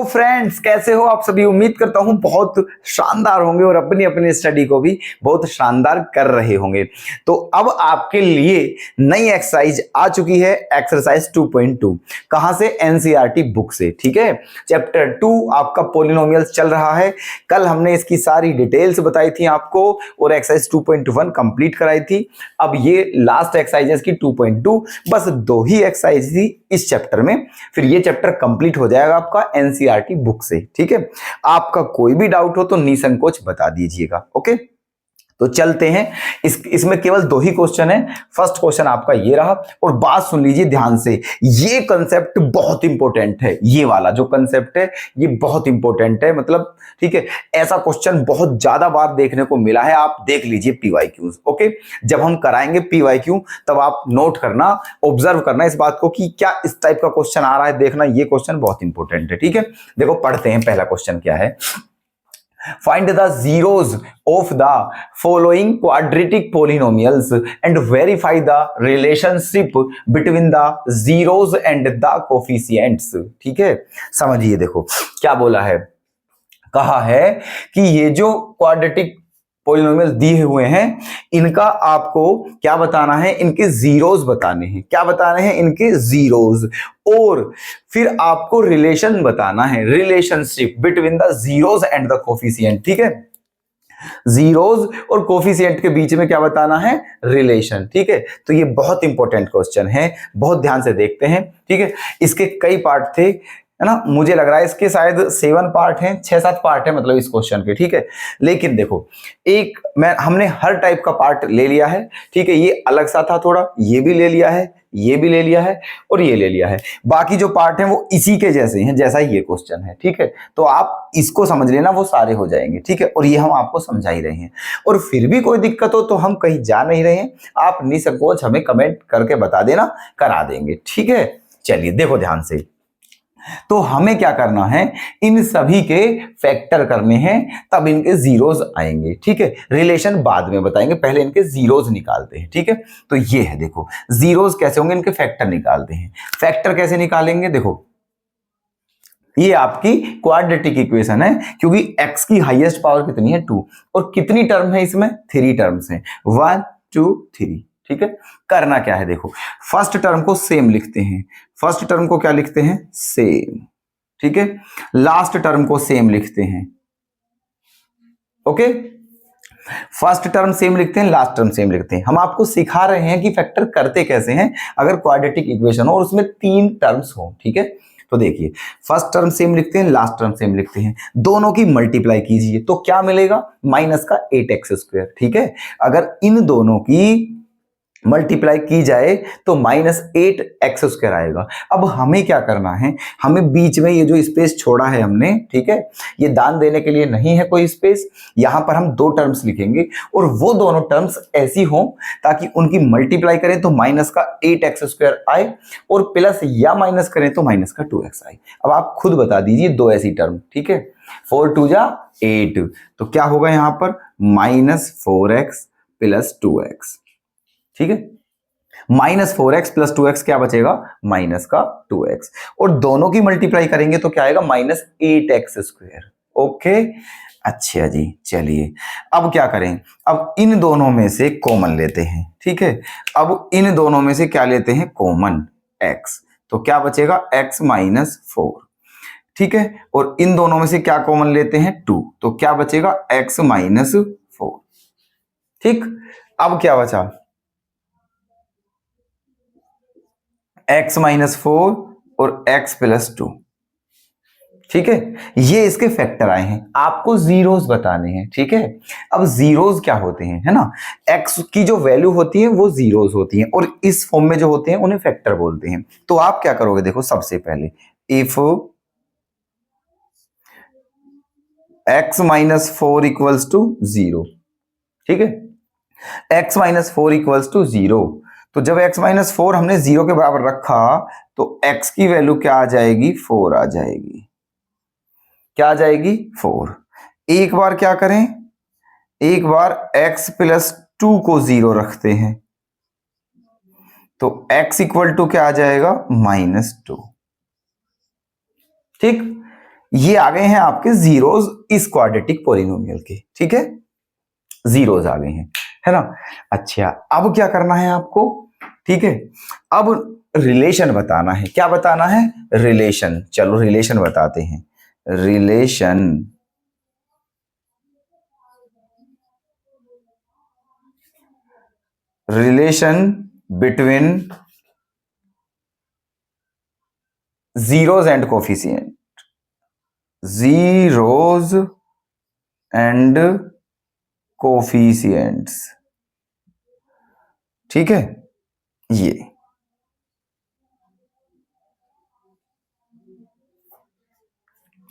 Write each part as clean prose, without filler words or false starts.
Friends, कैसे हो आप सभी। उम्मीद करता हूं बहुत शानदार होंगे और अपनी अपनी स्टडी को भी बहुत शानदार कर रहे होंगे। तो अब आपके लिए नई एक्सरसाइज आ चुकी है, एक्सरसाइज 2.2। कहां से? एनसीईआरटी बुक से। ठीक है, चैप्टर 2 आपका पॉलिनोमियल्स चल रहा है। कल हमने इसकी सारी डिटेल्स बताई थी आपको और एक्सरसाइज 2.1 कंप्लीट कराई थी। अब ये लास्ट एक्सरसाइजेस की 2.2, बस 2 ही एक्सरसाइज थी इस चैप्टर में, फिर ये चैप्टर कंप्लीट हो जाएगा आपका एनसीईआरटी बुक से। ठीक है, आपका कोई भी डाउट हो तो निसंकोच बता दीजिएगा। ओके, तो चलते हैं। इसमें केवल 2 ही क्वेश्चन है। फर्स्ट क्वेश्चन आपका ये रहा, और बात सुन लीजिए ध्यान से, ये कंसेप्ट बहुत इंपॉर्टेंट है। ये वाला जो कंसेप्ट है ये बहुत इंपॉर्टेंट है, मतलब ठीक है, ऐसा क्वेश्चन बहुत ज्यादा बार देखने को मिला है। आप देख लीजिए पीवाईक्यूज। ओके, जब हम कराएंगे पीवाईक्यू तब आप नोट करना, ऑब्जर्व करना इस बात को कि क्या इस टाइप का क्वेश्चन आ रहा है, देखना ये क्वेश्चन बहुत इंपॉर्टेंट है। ठीक है, देखो पढ़ते हैं। पहला क्वेश्चन क्या है? Find the zeros of the following quadratic polynomials and verify the relationship between the zeros and the coefficients। ठीक है, समझिए, देखो क्या बोला है। कहा है कि ये जो क्वाड्रेटिक पॉलिनोमियल दिए हुए हैं इनका आपको क्या बताना है? इनके जीरोस बताने हैं। क्या बताने हैं? इनके जीरोस। और फिर आपको रिलेशन बताना है, relationship between the zeros and the coefficient. ठीक है, जीरोस और कोफिशिएंट के बीच में क्या बताना है? रिलेशन। ठीक है, तो ये बहुत इंपॉर्टेंट क्वेश्चन है, बहुत ध्यान से देखते हैं। ठीक है, इसके कई पार्ट थे, है ना, मुझे लग रहा है इसके शायद 7 पार्ट हैं, 6-7 पार्ट है मतलब इस क्वेश्चन के। ठीक है, लेकिन देखो एक हमने हर टाइप का पार्ट ले लिया है। ठीक है, ये अलग सा था थोड़ा, ये भी ले लिया है, ये भी ले लिया है और ये ले लिया है। बाकी जो पार्ट हैं वो इसी के जैसे हैं जैसा ये क्वेश्चन है। ठीक है, तो आप इसको समझ लेना, वो सारे हो जाएंगे। ठीक है, और ये हम आपको समझा ही रहे हैं। और फिर भी कोई दिक्कत हो तो हम कहीं जा नहीं रहे हैं, आप निसंकोच हमें कमेंट करके बता देना, करा देंगे। ठीक है, चलिए देखो ध्यान से। तो हमें क्या करना है? इन सभी के फैक्टर करने हैं, तब इनके जीरोस आएंगे। ठीक है, रिलेशन बाद में बताएंगे, पहले इनके जीरोस निकालते हैं। ठीक है, तो ये है, देखो जीरोस कैसे होंगे, इनके फैक्टर निकालते हैं। फैक्टर कैसे निकालेंगे? देखो ये आपकी क्वाड्रेटिक इक्वेशन है, क्योंकि x की हाईएस्ट पावर कितनी है? 2, और कितनी टर्म है इसमें? 3 टर्म्स हैं, 1 2 3। ठीक है, करना क्या है? देखो फर्स्ट टर्म को सेम लिखते हैं, फर्स्ट टर्म को क्या लिखते हैं? सेम। ठीक है, लास्ट टर्म को सेम लिखते हैं। ओके, फर्स्ट टर्म सेम लिखते हैं, लास्ट टर्म सेम लिखते हैं। हम आपको सिखा रहे हैं कि फैक्टर करते कैसे हैं अगर क्वाड्रेटिक इक्वेशन हो और उसमें 3 टर्म्स हो। ठीक है, तो देखिए फर्स्ट टर्म सेम लिखते हैं, लास्ट टर्म सेम लिखते हैं, दोनों की मल्टीप्लाई कीजिए तो क्या मिलेगा? माइनस का 8x²। ठीक है, अगर इन दोनों की मल्टीप्लाई की जाए तो -8x² आएगा। अब हमें क्या करना है? हमें बीच में ये जो स्पेस छोड़ा है हमने, ठीक है, ये दान देने के लिए नहीं है कोई स्पेस। यहां पर हम 2 टर्म्स लिखेंगे और वो दोनों टर्म्स ऐसी हो ताकि उनकी मल्टीप्लाई करें तो माइनस का 8x² आए और प्लस या माइनस करें तो माइनस का 2x आए। अब आप खुद बता दीजिए 2 ऐसी टर्म। ठीक है, 4 2 जा 8, तो क्या होगा यहां पर? -4x + 2x। ठीक है, -4x + 2x क्या बचेगा? माइनस का 2x, और दोनों की मल्टीप्लाई करेंगे तो क्या आएगा? -8x²। ओके, अच्छा जी, चलिए अब क्या करें? अब इन दोनों में से कॉमन लेते हैं। ठीक है, अब इन दोनों में से क्या लेते हैं? कॉमन x, तो क्या बचेगा? x - 4। ठीक है, और इन दोनों में से क्या कॉमन लेते हैं? 2, तो क्या बचेगा? x - 4। ठीक, अब क्या बचा? x - 4 और x + 2। ठीक है, ये इसके फैक्टर आए हैं, आपको जीरोस बताने हैं। ठीक है, अब जीरोस क्या होते हैं, है ना, x की जो वैल्यू होती है वो जीरोस होती है और इस फॉर्म में जो होते हैं उन्हें फैक्टर बोलते हैं। तो आप क्या करोगे? देखो सबसे पहले इफ x - 4 = 0। ठीक है, x - 4 = 0, तो जब x - 4 हमने 0 के बराबर रखा तो x की वैल्यू क्या आ जाएगी? 4 आ जाएगी। क्या आ जाएगी? 4। एक बार क्या करें? एक बार x + 2 को 0 रखते हैं तो x = क्या आ जाएगा? -2। ठीक, ये आ गए हैं आपके जीरोज इस क्वाड्रेटिक पॉलिनोमियल के, ठीक है, जीरोज आ गए हैं, है ना। अच्छा, अब क्या करना है आपको, ठीक है, अब रिलेशन बताना है। क्या बताना है? रिलेशन। चलो रिलेशन बताते हैं। Relation between zeros and coefficient, zeros and coefficients, ठीक है, ये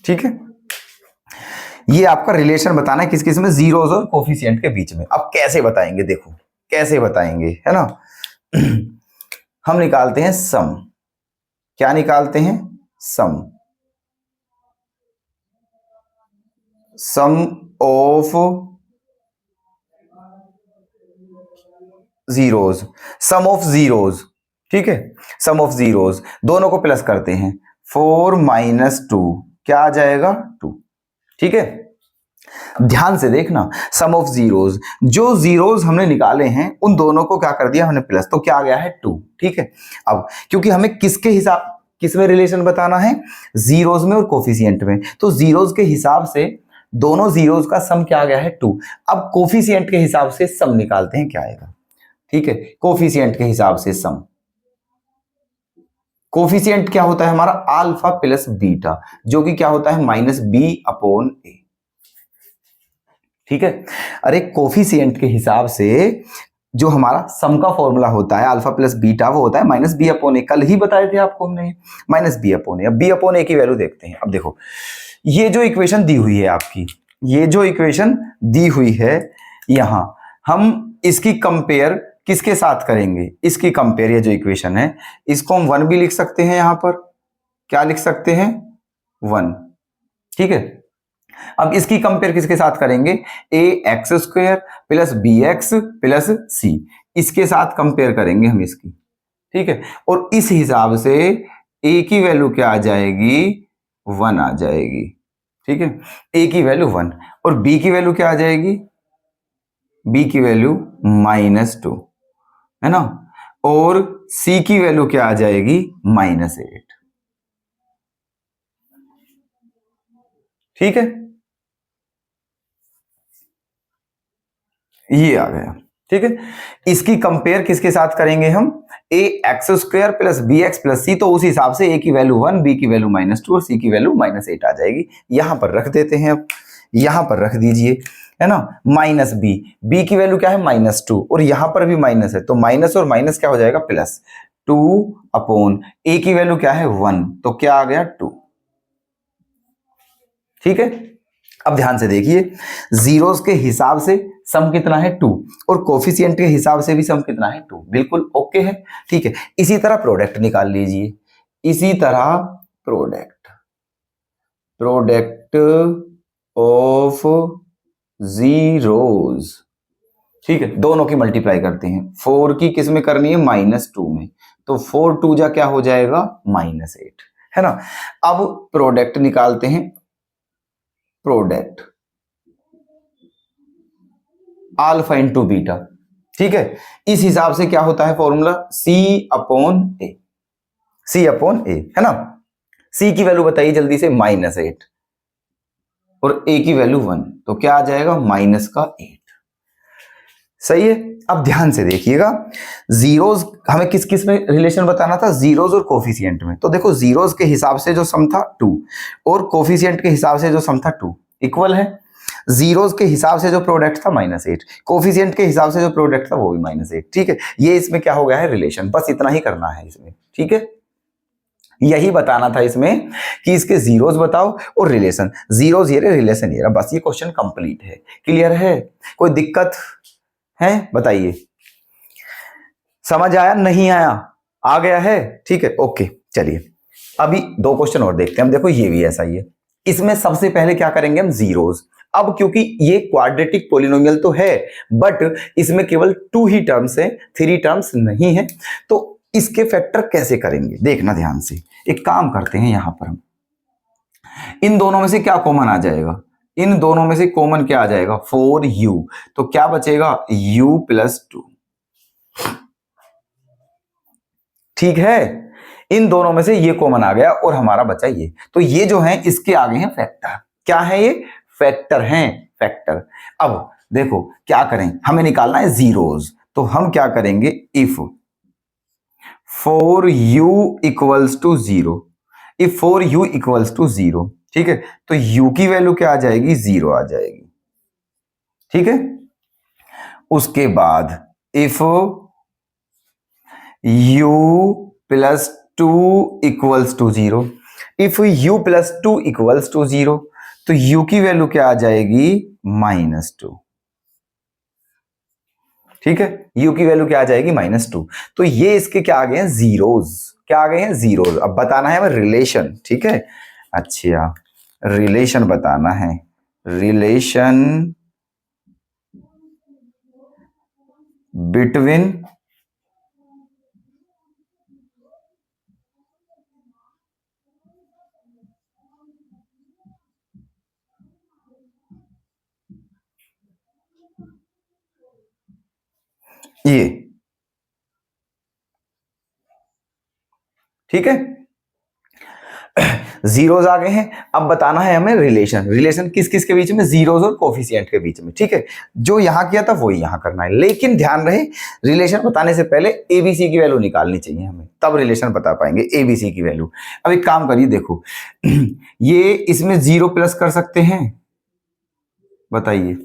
ठीक है, ये आपका रिलेशन बताना है किस किस में, जीरोज और कोफिशिएंट के बीच में। अब कैसे बताएंगे, देखो कैसे बताएंगे, है ना। हम निकालते हैं सम। क्या निकालते हैं? Sum. Sum of zeros, sum of zeros, ठीक है, सम ऑफ जीरोज, दोनों को प्लस करते हैं। 4 - 2 क्या आ जाएगा? 2, ठीक है। ध्यान से देखना, सम ऑफ जीरोज, जो जीरोज हमने निकाले हैं उन दोनों को क्या कर दिया हमने प्लस, तो क्या आ गया है? 2, ठीक है। अब क्योंकि हमें किसके हिसाब, किस में रिलेशन बताना है? जीरोज में और कोफिशिएंट में, तो जीरोज के हिसाब से दोनों जीरोज का सम क्या आ गया है? 2। अब कोफिशिएंट के हिसाब से सम निकालते हैं, क्या आएगा, ठीक है। कोफिशिएंट के हिसाब से सम, कोफिशिएंट क्या होता है हमारा? अल्फा प्लस बीटा, जो कि क्या होता है? -b/a, ठीक है। अरे कोफिशिएंट के हिसाब से जो हमारा सम का फॉर्मूला होता है अल्फा प्लस बीटा, वो होता है -b/a। कल ही बताए थे आपको हमने, -b/a। अब b/a की वैल्यू देखते हैं। अब देखो, ये जो इक्वेशन दी हुई है आपकी, ये जो इक्वेशन दी हुई है यहां, हम इसकी कंपेयर किसके साथ करेंगे? इसकी कंपेयर, ये जो इक्वेशन है इसको हम 1 भी लिख सकते हैं, यहां पर क्या लिख सकते हैं? 1, ठीक है। अब इसकी कंपेयर किसके साथ करेंगे? ax² plus bx plus c, इसके साथ कंपेयर करेंगे हम इसकी, ठीक है। और इस हिसाब से a की वैल्यू क्या आ जाएगी? 1 आ जाएगी, ठीक है। a की वैल्यू 1 और b की वैल्यू क्या आ जाएगी? b की वैल्यू -2, है ना। और c की वैल्यू क्या आ जाएगी? -8, ठीक है। ये आ गया, ठीक है। इसकी कंपेयर किसके साथ करेंगे हम? ax² plus bx plus c, तो उस हिसाब से a की वैल्यू 1, b की वैल्यू -2 और c की वैल्यू -8 आ जाएगी। यहां पर रख देते हैं, अब यहां पर रख दीजिए, है ना। -b की वैल्यू क्या है? -2 और यहां पर भी माइनस है, तो माइनस और माइनस क्या हो जाएगा? प्लस 2/a की वैल्यू क्या है? 1, तो क्या आ गया? 2, ठीक है। अब ध्यान से देखिए, जीरोस के हिसाब से सम कितना है? 2, और कोफिशिएंट के हिसाब से भी सम कितना है? 2, बिल्कुल ओके है, ठीक है। इसी तरह प्रोडक्ट निकाल लीजिए, इसी तरह प्रोडक्ट ऑफ जीरोस, ठीक है, दोनों की मल्टीप्लाई करते हैं। 4 की किस में करनी है? -2 में, तो 4 2 जा क्या हो जाएगा? -8, है ना। अब प्रोडक्ट निकालते हैं, प्रोडक्ट अल्फा इंटू बीटा, ठीक है। इस हिसाब से क्या होता है फॉर्मूला? C/a, C/a, है ना। C की वैल्यू बताइए जल्दी से? -8 और a की वैल्यू 1, तो क्या आ जाएगा? -8, सही है। अब ध्यान से देखिएगा, जीरोज हमें किस किस में रिलेशन बताना था? जीरोज और कोफिशिएंट में। तो देखो, जीरोज के हिसाब से जो सम था 2 और कोफिशिएंट के हिसाब से जो सम था 2 इक्वल है। जीरोज के हिसाब से जो प्रोडक्ट था -8, कोफिशिएंट के हिसाब से जो प्रोडक्ट था वो भी -8, ठीक है। ये इसमें क्या हो गया है? रिलेशन। बस इतना ही करना है इसमें, ठीक है। यही बताना था इसमें कि इसके जीरोज बताओ और रिलेशन, जीरोज ये रहे, रिलेशन ये रहा, बस ये क्वेश्चन कंप्लीट है। क्लियर है? कोई दिक्कत है? बताइए, समझ आया? नहीं आया? आ गया है? ठीक है, ओके। चलिए अभी 2 क्वेश्चन और देखते हैं। हम देखो, ये भी ऐसा ही है। इसमें सबसे पहले क्या करेंगे हम? जीरोज। अब क्योंकि ये क्वाड्रेटिक पॉलिनोमियल तो है, बट इसमें केवल 2 ही टर्म्स है, 3 टर्म्स नहीं है, तो इसके फैक्टर कैसे करेंगे देखना ध्यान से। एक काम करते हैं, यहां पर हम इन दोनों में से क्या कॉमन आ जाएगा, इन दोनों में से कॉमन क्या आ जाएगा 4u, तो क्या बचेगा u+2। ठीक है, इन दोनों में से ये कॉमन आ गया और हमारा बचा ये, तो ये जो है इसके आगे हैं फैक्टर। क्या है ये, फैक्टर हैं, फैक्टर। अब देखो क्या करें, हमें निकालना है जीरोज, तो हम क्या करेंगे, if 4u equals to 0, if 4u equals to 0, ठीक है, तो u की वैल्यू क्या आ जाएगी, 0 आ जाएगी। ठीक है, उसके बाद if u+2 equals to 0, if u+2 equals to 0, तो u की वैल्यू क्या आ जाएगी, -2। ठीक है, u की वैल्यू क्या आ जाएगी, -2। तो ये इसके क्या आ गए हैं, जीरोज, क्या आ गए हैं, जीरोज। अब बताना है हमें रिलेशन, ठीक है, अच्छा रिलेशन बताना है, रिलेशन बिटवीन ये, ठीक है, जीरोज आ गए हैं। अब बताना है हमें रिलेशन, रिलेशन किस किस के बीच में, जीरोज और कोफिशिएंट के बीच में। ठीक है, जो यहां किया था वही यहां करना है, लेकिन ध्यान रहे रिलेशन बताने से पहले एबीसी की वैल्यू निकालनी चाहिए हमें, तब रिलेशन बता पाएंगे, एबीसी की वैल्यू। अब एक काम करिए, देखो ये इसमें 0 प्लस कर सकते हैं, बताइए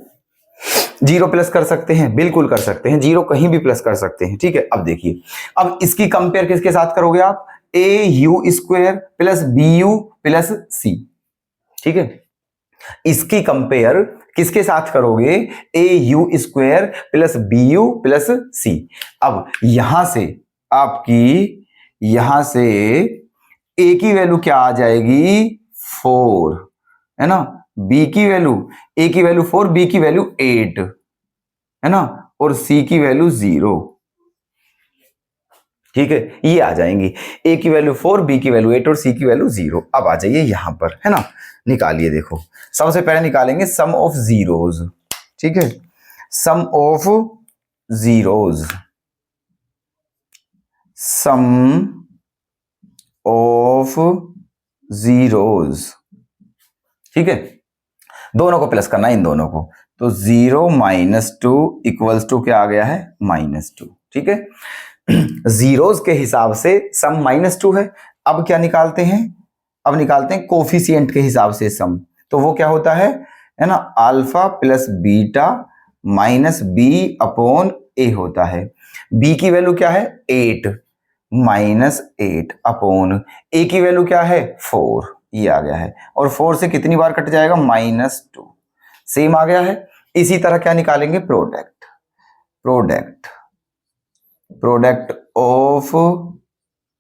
0 प्लस कर सकते हैं, बिल्कुल कर सकते हैं, 0 कहीं भी प्लस कर सकते हैं। ठीक है, अब देखिए, अब इसकी कंपेयर किसके साथ करोगे आप, au² plus bu plus c। ठीक है, इसकी कंपेयर किसके साथ करोगे, au² plus bu plus c। अब यहां से आपकी, यहां से a की वैल्यू क्या आ जाएगी, 4, है ना, b की वैल्यू, a की वैल्यू 4, b की वैल्यू 8, है ना, और c की वैल्यू 0। ठीक है, ये आ जाएंगी, a की वैल्यू 4, b की वैल्यू 8 और c की वैल्यू 0। अब आ जाइए यहां पर, है ना, निकालिए। देखो सबसे पहले निकालेंगे सम ऑफ जीरोज। ठीक है, sum of zeros, sum of zeros. ठीक है, दोनों को प्लस करना है, इन दोनों को, तो 0 - 2 इक्वल्स टू क्या आ गया है, -2। ठीक है, जीरोज के हिसाब से सम -2 है। अब क्या निकालते हैं, अब निकालते हैं कोफिशिएंट के हिसाब से सम, तो वो क्या होता है ना, alpha plus beta minus b/a होता है। b की वैल्यू क्या है, 8 -8 अपॉन a की वैल्यू क्या है, 4, ये आ गया है, और 4 से कितनी बार कट जाएगा, -2, सेम आ गया है। इसी तरह क्या निकालेंगे, product, product, product of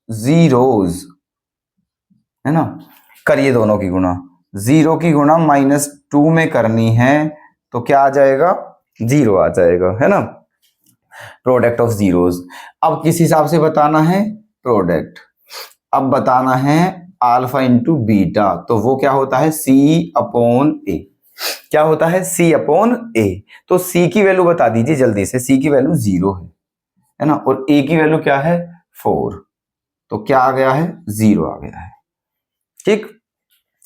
zeros, है ना, करिए दोनों की गुणा, 0 की गुणा -2 में करनी है, तो क्या आ जाएगा, 0 आ जाएगा, है ना, प्रोडक्ट ऑफ जीरोज। अब किस हिसाब से बताना है, प्रोडक्ट, अब बताना है अल्फा इंटू बीटा, तो वो क्या होता है, c/a, क्या होता है, c/a। तो c की वैल्यू बता दीजिए जल्दी से, c की वैल्यू 0 है ना, और a की वैल्यू क्या है, 4, तो क्या आ गया है, 0 आ गया है। ठीक,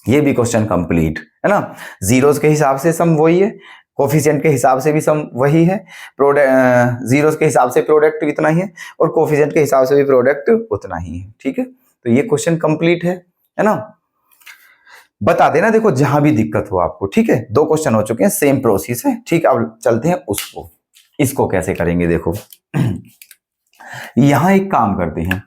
ये भी क्वेश्चन कंप्लीट, है ना, जीरोस के हिसाब से सम वही है, कोफिशिएंट के हिसाब से भी सम वही है, प्रोडक्ट जीरोस के हिसाब से प्रोडक्ट इतना ही है, और कोफिशिएंट के हिसाब से भी प्रोडक्ट उतना ही है। ठीक है, तो ये क्वेश्चन कंप्लीट है ना, बता देना देखो जहां भी दिक्कत हो आपको। ठीक है, 2 क्वेश्चन हो चुके हैं, सेम प्रोसेस है। ठीक, अब चलते हैं उसको, इसको कैसे करेंगे, देखो यहां एक काम करते हैं,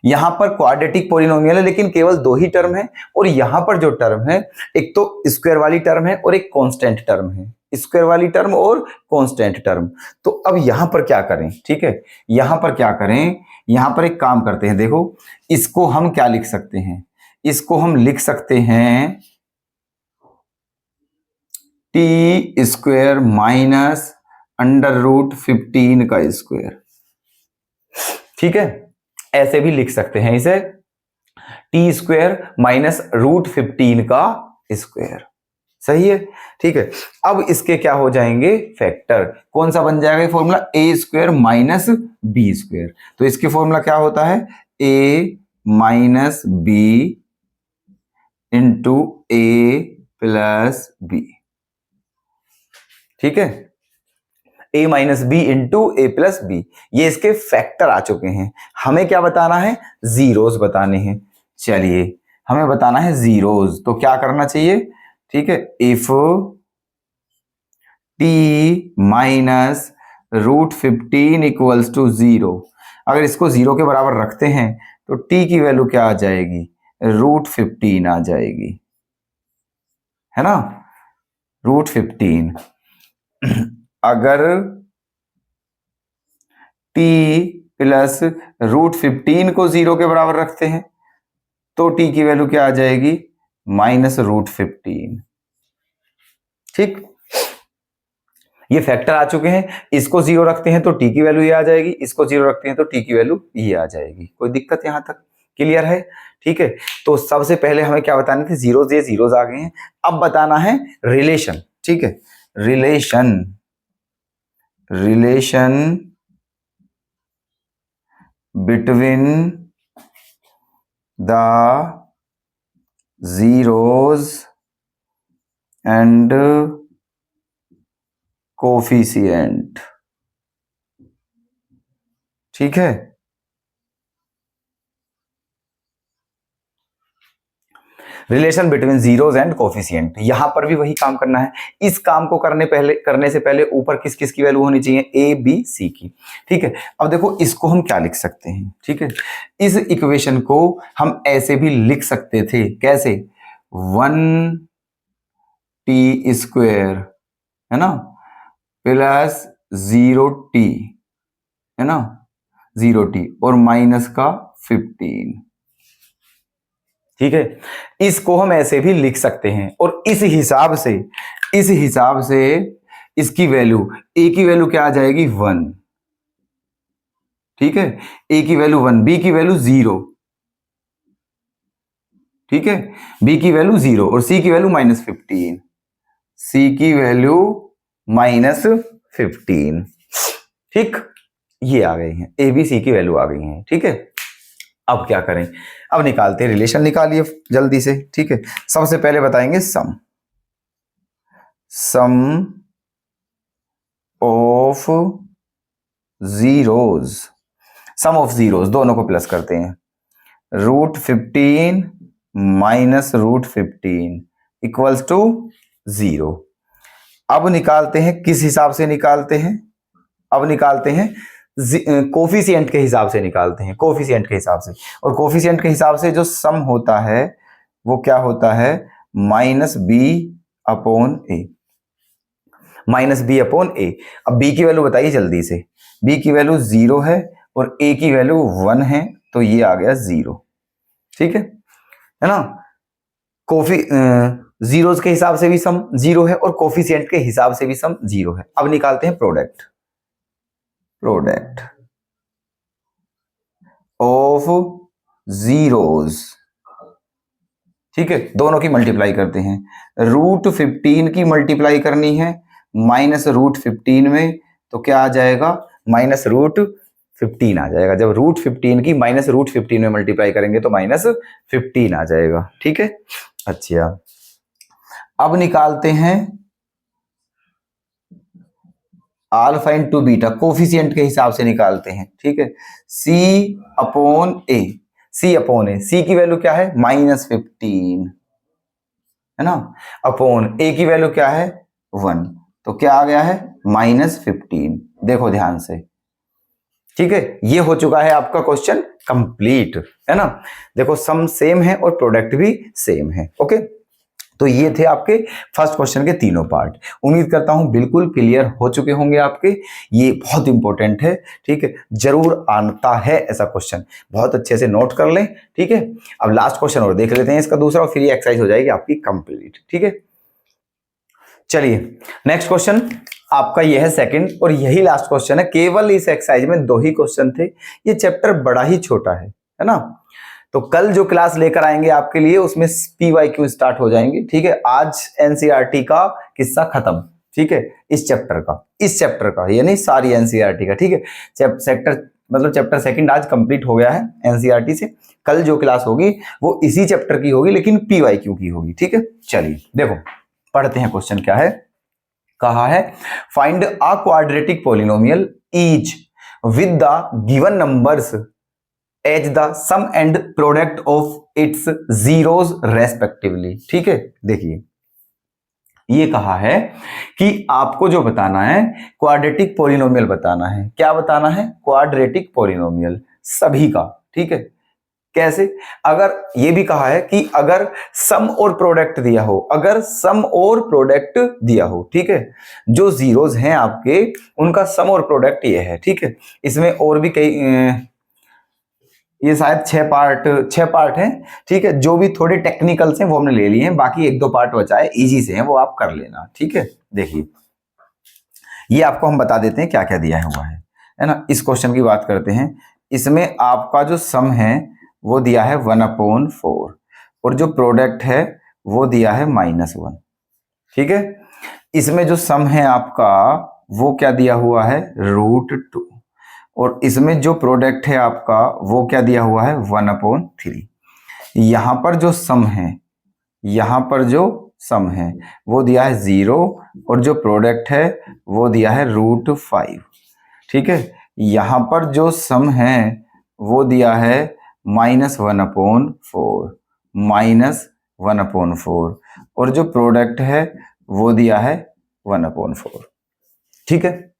यहां पर क्वाड्रेटिक पॉलिनोमियल है लेकिन केवल 2 ही टर्म है, और यहां पर जो टर्म है, एक तो स्क्वायर वाली टर्म है और एक कांस्टेंट टर्म है, स्क्वायर वाली टर्म और कांस्टेंट टर्म। तो अब यहां पर क्या करें, ठीक है, यहां पर क्या करें, यहां पर एक काम करते हैं, देखो इसको हम क्या लिख सकते हैं, इसको हम लिख सकते हैं t² -√15 का स्क्वायर। ठीक है, ऐसे भी लिख सकते हैं इसे, t² -√15 का स्क्वायर। सही है, ठीक है। अब इसके क्या हो जाएंगे फैक्टर, कौन सा बन जाएगा formula, A square minus B square. तो इसके फॉर्मूला क्या होता है, A minus B into A plus B. ठीक है, a minus B into A plus B, ये इसके फैक्टर आ चुके हैं। हमें क्या बताना है, जीरोस बताने हैं। चलिए हमें बताना है जीरोस, तो क्या करना चाहिए, ठीक है, if t minus √15 equals to 0, अगर इसको 0 के बराबर रखते हैं तो t की वैल्यू क्या आ जाएगी, √15 आ जाएगी, है ना, √15। अगर t प्लस √15 को 0 के बराबर रखते हैं तो t की वैल्यू क्या आ जाएगी, -√15। ठीक, ये फैक्टर आ चुके हैं, इसको 0 रखते हैं तो t की वैल्यू ये आ जाएगी, इसको 0 रखते हैं तो t की वैल्यू ये आ जाएगी। कोई दिक्कत यहां तक क्लियर है, ठीक है। तो सबसे पहले हमें क्या बताने थे, जीरोस, ये जीरोस आ गए हैं। अब बताना है रिलेशन, ठीक है, relation between the zeros and coefficient. ठीक है, relation between zeros and coefficient, यहां पर भी वही काम करना है। इस काम को करने से पहले ऊपर किस किस की वैल्यू होनी चाहिए, ए बी सी की। ठीक है, अब देखो इसको हम क्या लिख सकते हैं, ठीक है, इस इक्वेशन को हम ऐसे भी लिख सकते थे, कैसे, 1t² है ना, प्लस 0t है ना, 0t और माइनस का 15। ठीक है, इसको हम ऐसे भी लिख सकते हैं और इस हिसाब से इसकी वैल्यू, a की वैल्यू क्या आ जाएगी, 1। ठीक है, a की वैल्यू 1, b की वैल्यू 0, ठीक है, b की वैल्यू 0 और c की वैल्यू -15, c की वैल्यू -15। ठीक, ये आ गई है, a b c की वैल्यू आ गई है। ठीक है, अब क्या करें, अब निकालते हैं, रिलेशन निकालिए जल्दी से। ठीक है, सबसे पहले बताएंगे sum of zeros, sum of zeros दोनों को प्लस करते हैं, √15 माइनस √15 इक्वल्स टू 0। अब निकालते हैं, किस हिसाब से निकालते हैं, अब निकालते हैं कोफिशिएंट के हिसाब से निकालते हैं, कोफिशिएंट के हिसाब से। और कोफिशिएंट के हिसाब से जो सम होता है वो क्या होता है, -b/a, -b/a। अब b की वैल्यू बताइए जल्दी से, b की वैल्यू 0 है और a की वैल्यू 1 है, तो ये आ गया 0। ठीक है ना, जीरोस के हिसाब से भी सम 0 है और कोफिशिएंट के हिसाब से भी सम 0 है। अब निकालते हैं प्रोडक्ट ऑफ जीरोस। ठीक है, दोनों की मल्टीप्लाई करते हैं, √15 की मल्टीप्लाई करनी है -√15 में, तो क्या आ जाएगा, -√15 आ जाएगा। जब √15 की -√15 में मल्टीप्लाई करेंगे तो -15 आ जाएगा। ठीक है, अच्छा अब निकालते हैं अल्फा इंटू बीटा, कोफिशिएंट के हिसाब से निकालते हैं। ठीक है, C/A, C की वैल्यू क्या है, -15 है ना, अपॉन a की वैल्यू क्या है, 1, तो क्या आ गया है, -15। देखो ध्यान से, ठीक है, ये हो चुका है आपका क्वेश्चन कंप्लीट, है ना। देखो सम सेम है और प्रोडक्ट भी सेम है। ओके, तो ये थे आपके फर्स्ट क्वेश्चन के तीनों पार्ट। उम्मीद करता हूं बिल्कुल क्लियर हो चुके होंगे आपके। ये बहुत इंपॉर्टेंट है, ठीक है, जरूर आता है ऐसा क्वेश्चन, बहुत अच्छे से नोट कर लें। ठीक है, अब लास्ट क्वेश्चन और देख लेते हैं इसका दूसरा, और फिर ये एक्सरसाइज हो जाएगी आपकी कंप्लीट। ठीक है, चलिए नेक्स्ट क्वेश्चन आपका यह है सेकंड और यही लास्ट क्वेश्चन है। केवल इस एक्सरसाइज में 2 ही क्वेश्चन थे, ये चैप्टर बड़ा ही छोटा है ना। तो कल जो क्लास लेकर आएंगे आपके लिए उसमें PYQ स्टार्ट हो जाएंगे, ठीक है। आज NCERT का किस्सा खत्म, ठीक है, इस चैप्टर का ये नहीं, सारी NCERT का, ठीक है। चैप्टर सेकंड आज कंप्लीट हो गया है NCERT से। कल जो क्लास होगी वो इसी चैप्टर की होगी, लेकिन PYQ की होगी, ठीक है। चलिए देखो पढ़ते हैं, क्वेश्चन क्या है। कहा है find a quadratic polynomial each with the given numbers as the sum and product of its zeros respectively, ठीक है। देखिए ये कहा है कि आपको जो बताना है क्वाड्रेटिक पॉलिनोमियल बताना है। क्या बताना है? क्वाड्रेटिक पॉलिनोमियल सभी का, ठीक है। कैसे? अगर ये भी कहा है कि अगर सम और प्रोडक्ट दिया हो, अगर सम और प्रोडक्ट दिया हो, ठीक है, जो जीरोस हैं आपके उनका सम और प्रोडक्ट ये है, ठीक है। इसमें और भी कई ये शायद 6 पार्ट हैं, ठीक है। जो भी थोड़े टेक्निकल्स हैं वो हमने ले लिए हैं, बाकी 1-2 पार्ट बचा है, इजी से हैं, वो आप कर लेना, ठीक है। देखिए ये आपको हम बता देते हैं क्या क्या दिया हुआ है ना। इस क्वेश्चन की बात करते हैं। इसमें आपका जो सम है वो दिया है 1/4 और जो प्रोडक्ट है वो दिया है -1, ठीक है। इसमें जो सम है आपका वो क्या दिया हुआ है? √2 और इसमें जो प्रोडक्ट है आपका वो क्या दिया हुआ है? 1/3। यहां पर जो सम है, यहां पर जो सम है वो दिया है 0 और जो प्रोडक्ट है वो दिया है √5, ठीक है। यहां पर जो सम है वो दिया है -1/4 और जो प्रोडक्ट है वो दिया है 1/4, ठीक है।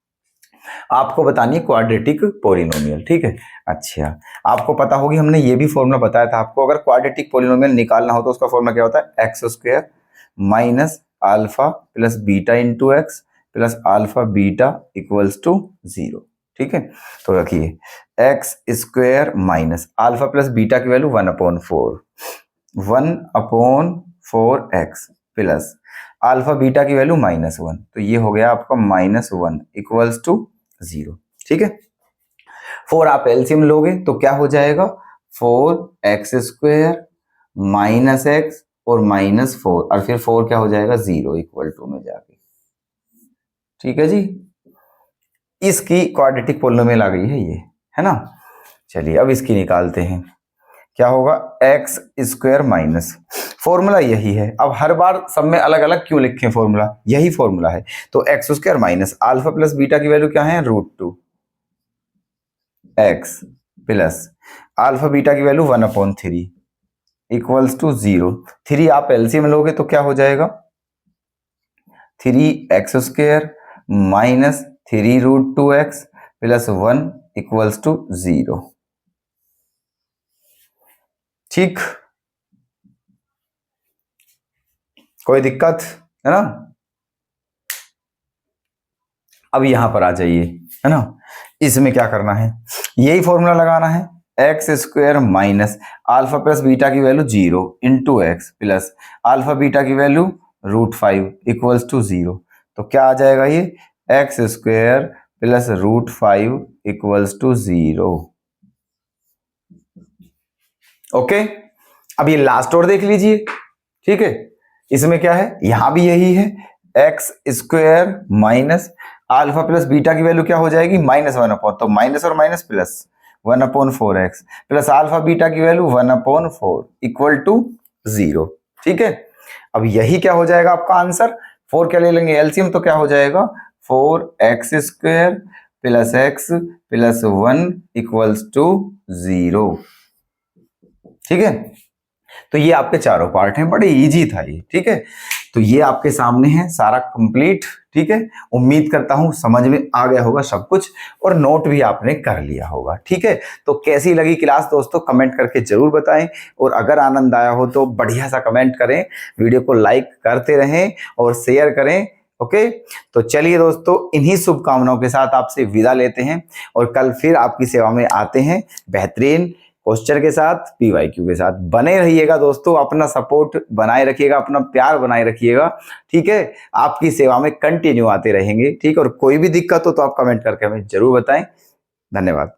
आपको बतानी है क्वाड्रेटिक पॉलिनोमियल, ठीक है। अच्छा आपको पता होगी हमने ये भी फॉर्मूला बताया था आपको, अगर क्वाड्रेटिक पॉलिनोमियल निकालना हो तो उसका फॉर्मूला क्या होता है? x² minus alpha plus beta into x plus alpha beta equals to 0, ठीक है। तो रखिए x² minus alpha plus beta की value 1/4x plus alpha beta की वैल्यू -1, तो ये हो गया आपका -1 इक्वल्स टू 0, ठीक है। 4 आप एलसीएम लोगे तो क्या हो जाएगा? 4x² माइनस एक्स और -4 और फिर 4 क्या हो जाएगा? 0 इक्वल टू में जाके, ठीक है जी। इसकी क्वाड्रेटिक पॉलिनोमियल आ गई है ये, है ना। चलिए अब इसकी निकालते हैं। क्या होगा? x² माइनस, फॉर्मूला यही है। अब हर बार सब में अलग अलग क्यों लिखें? फॉर्मूला यही फॉर्मूला है। तो x² minus alpha plus beta की वैल्यू क्या है? √2 x प्लस अल्फा बीटा की वैल्यू 1/3 इक्वल्स टू 0। 3 आप एलसीएम लोगे तो क्या हो जाएगा? 3x² minus 3√2x plus 1 equals to 0, ठीक। कोई दिक्कत है ना? अब यहां पर आ जाइए, है ना। इसमें क्या करना है? यही फॉर्मूला लगाना है। x² minus alpha plus beta की value 0 into x plus alpha beta की वैल्यू √5 इक्वल्स टू 0। तो क्या आ जाएगा? ये x² plus √5 equals to 0। Okay, अब ये लास्ट और देख लीजिए, ठीक है। इसमें क्या है? यहां भी यही है, x² minus alpha plus beta की वैल्यू क्या हो जाएगी? -1/4, तो माइनस और minus plus 1/4x plus alpha beta की वैल्यू 1/4 इक्वल टू 0, ठीक है। अब यही क्या हो जाएगा आपका आंसर? 4 क्या ले लेंगे एलसीएम, तो क्या हो जाएगा? 4x² plus x plus 1 equals to 0, ठीक है। तो ये आपके चारों पार्ट हैं, बड़े इजी था ये, ठीक है। तो ये आपके सामने है सारा कंप्लीट, ठीक है। उम्मीद करता हूं समझ में आ गया होगा सब कुछ और नोट भी आपने कर लिया होगा, ठीक है। तो कैसी लगी क्लास दोस्तों कमेंट करके जरूर बताएं और अगर आनंद आया हो तो बढ़िया सा कमेंट करें, वीडियो को लाइक करते रहें और शेयर करें। ओके, तो चलिए दोस्तों इन्हीं शुभकामनाओं के साथ आपसे विदा लेते हैं और कल फिर आपकी सेवा में आते हैं बेहतरीन क्वेश्चन के साथ, PYQ के साथ। बने रहिएगा दोस्तों, अपना सपोर्ट बनाए रखिएगा, अपना प्यार बनाए रखिएगा, ठीक है। आपकी सेवा में कंटिन्यू आते रहेंगे, ठीक। और कोई भी दिक्कत हो तो आप कमेंट करके हमें जरूर बताएं। धन्यवाद।